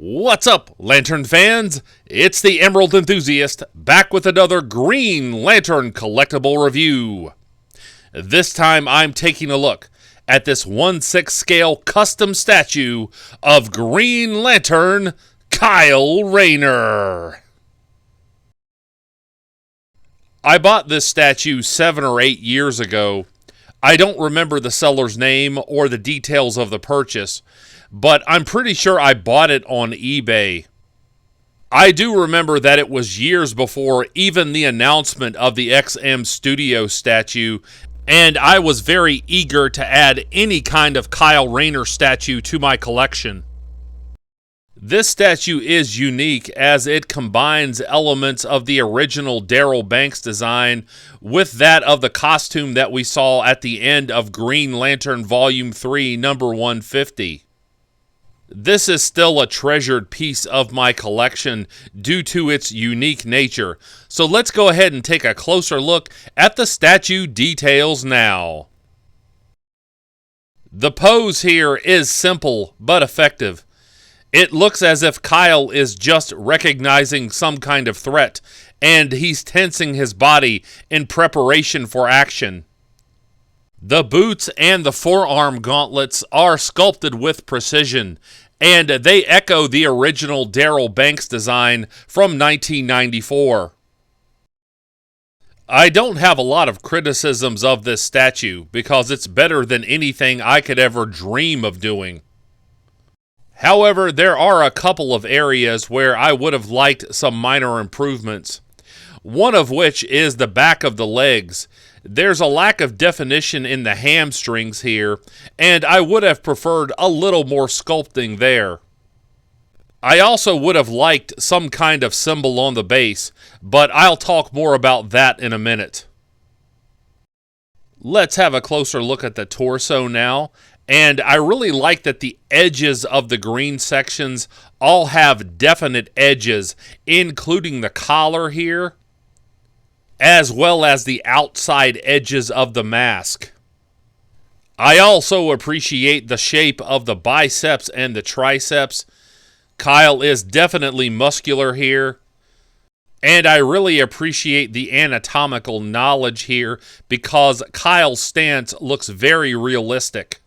What's up, Lantern fans? It's the Emerald Enthusiast, back with another Green Lantern collectible review. This time I'm taking a look at this 1/6 scale custom statue of Green Lantern Kyle Rayner. I bought this statue 7 or 8 years ago. I don't remember the seller's name or the details of the purchase, but I'm pretty sure I bought it on eBay. I do remember that it was years before even the announcement of the XM Studio statue, and I was very eager to add any kind of Kyle Rayner statue to my collection. This statue is unique as it combines elements of the original Darryl Banks design with that of the costume that we saw at the end of Green Lantern Volume 3, number 150. This is still a treasured piece of my collection due to its unique nature, so let's go ahead and take a closer look at the statue details now. The pose here is simple but effective. It looks as if Kyle is just recognizing some kind of threat, and he's tensing his body in preparation for action. The boots and the forearm gauntlets are sculpted with precision, and they echo the original Darryl Banks design from 1994. I don't have a lot of criticisms of this statue because it's better than anything I could ever dream of doing. However, there are a couple of areas where I would have liked some minor improvements. One of which is the back of the legs. There's a lack of definition in the hamstrings here, and I would have preferred a little more sculpting there. I also would have liked some kind of symbol on the base, but I'll talk more about that in a minute. Let's have a closer look at the torso now. And I really like that the edges of the green sections all have definite edges, including the collar here, as well as the outside edges of the mask. I also appreciate the shape of the biceps and the triceps. Kyle is definitely muscular here. And I really appreciate the anatomical knowledge here because Kyle's stance looks very realistic.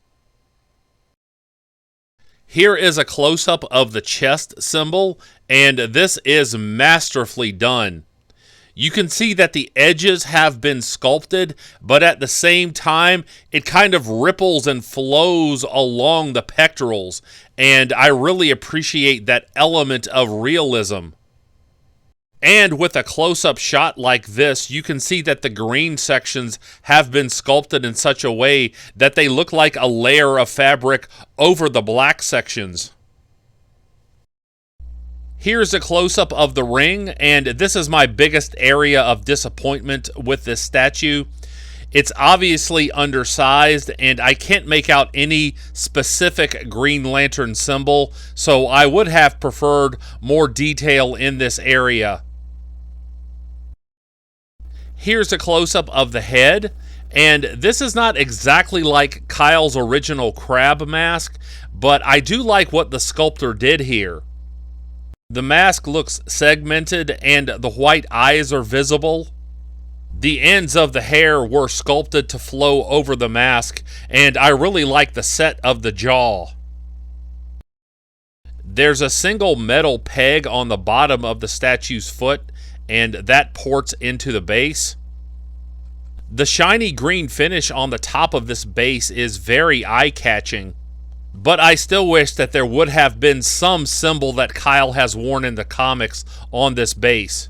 Here is a close-up of the chest symbol, and this is masterfully done. You can see that the edges have been sculpted, but at the same time, it kind of ripples and flows along the pectorals, and I really appreciate that element of realism. And with a close-up shot like this, you can see that the green sections have been sculpted in such a way that they look like a layer of fabric over the black sections. Here's a close-up of the ring, and this is my biggest area of disappointment with this statue. It's obviously undersized, and I can't make out any specific Green Lantern symbol, so I would have preferred more detail in this area. Here's a close-up of the head, and this is not exactly like Kyle's original crab mask, but I do like what the sculptor did here. The mask looks segmented and the white eyes are visible. The ends of the hair were sculpted to flow over the mask, and I really like the set of the jaw. There's a single metal peg on the bottom of the statue's foot, and that ports into the base. The shiny green finish on the top of this base is very eye-catching, but I still wish that there would have been some symbol that Kyle has worn in the comics on this base.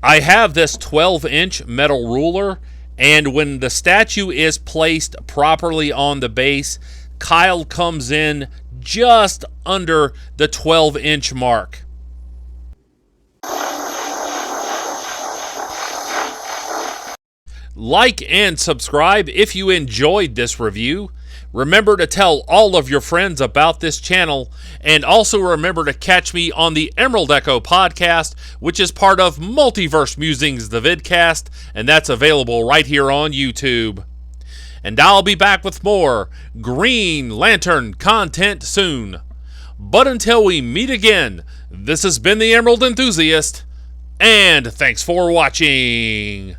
I have this 12-inch metal ruler, and when the statue is placed properly on the base, Kyle comes in just under the 12-inch mark. Like and subscribe if you enjoyed this review. Remember to tell all of your friends about this channel, and also remember to catch me on the Emerald Echo podcast, which is part of Multiverse Musings, the vidcast, and that's available right here on YouTube. And I'll be back with more Green Lantern content soon. But until we meet again, this has been the Emerald Enthusiast, and thanks for watching.